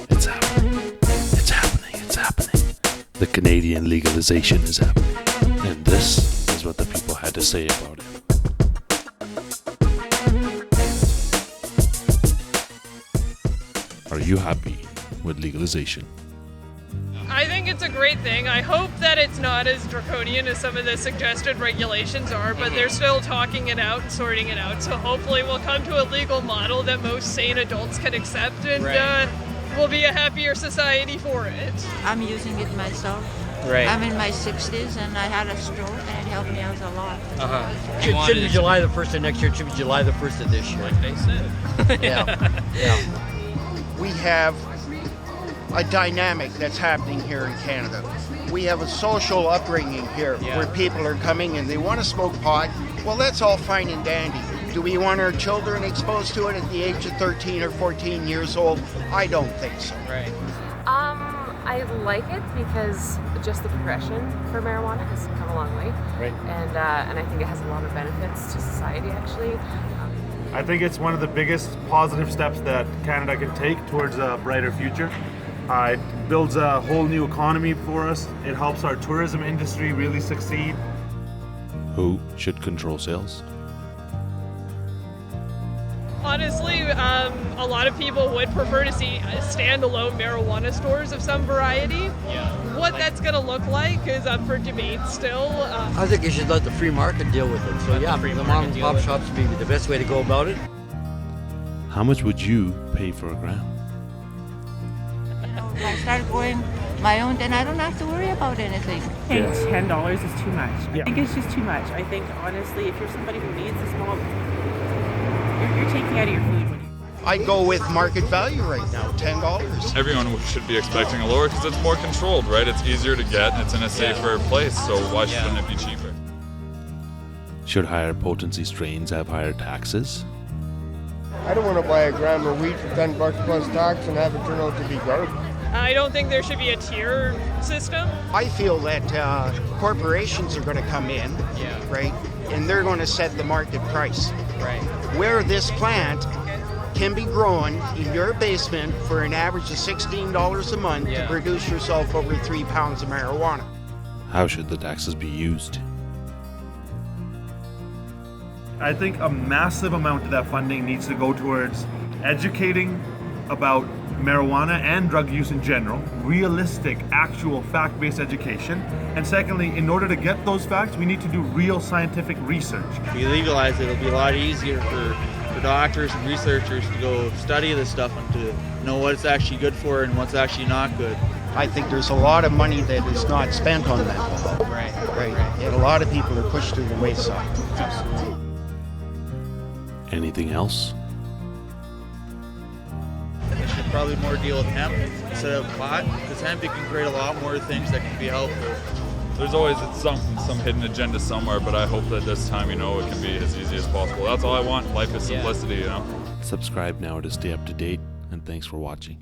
It's happening. It's happening. It's happening. The Canadian legalization is happening. And this is what the people had to say about it. Are you happy with legalization? I think it's a great thing. I hope that it's not as draconian as some of the suggested regulations are, but they're still talking it out and sorting it out. So hopefully we'll come to a legal model that most sane adults can accept, and we'll be a happier society for it. I'm using it myself. Right. I'm in my 60s and I had a stroke and it helped me out a lot. It shouldn't be July the 1st of next year, it should be July the 1st of this year. Like they said. Yeah. We have a dynamic that's happening here in Canada. We have a social upbringing here where people are coming and they want to smoke pot. Well, that's all fine and dandy. Do we want our children exposed to it at the age of 13 or 14 years old? I don't think so. Right. I like it because just the progression for marijuana has come a long way. Right. And I think it has a lot of benefits to society, actually. I think it's one of the biggest positive steps that Canada can take towards a brighter future. It builds a whole new economy for us. It helps our tourism industry really succeed. Who should control sales? Honestly, a lot of people would prefer to see standalone marijuana stores of some variety. What that's going to look like is up for debate still. I think you should let the free market deal with it. So the mom and pop shops would be the best way to go about it. How much would you pay for a gram? If I start going my own, then I don't have to worry about anything. I think $10 is too much. I think it's just too much. I think, honestly, if you're somebody who needs a small, you're taking out of your food. I'd go with market value right now, $10. Everyone should be expecting a lower because it's more controlled, right? It's easier to get and it's in a safer place, so why shouldn't it be cheaper? Should higher potency strains have higher taxes? I don't want to buy a gram of weed for $10 plus tax and have it turn out to be garbage. I don't think there should be a tier system. I feel that corporations are going to come in, right, and they're going to set the market price. Right. Where this plant can be grown in your basement for an average of $16 a month to produce yourself over 3 pounds of marijuana. How should the taxes be used? I think a massive amount of that funding needs to go towards educating about marijuana and drug use in general, realistic, actual fact-based education. And secondly, in order to get those facts, we need to do real scientific research. If we legalize it, it'll be a lot easier for doctors and researchers to go study this stuff and to know what it's actually good for and what's actually not good. I think there's a lot of money that is not spent on that. Right. And a lot of people are pushed to the wayside. Absolutely. Anything else? They should probably more deal with hemp instead of pot, because hemp you can create a lot more things that can be helpful. There's always some hidden agenda somewhere, but I hope that this time, it can be as easy as possible. That's all I want. Life is simplicity, Subscribe now to stay up to date, and thanks for watching.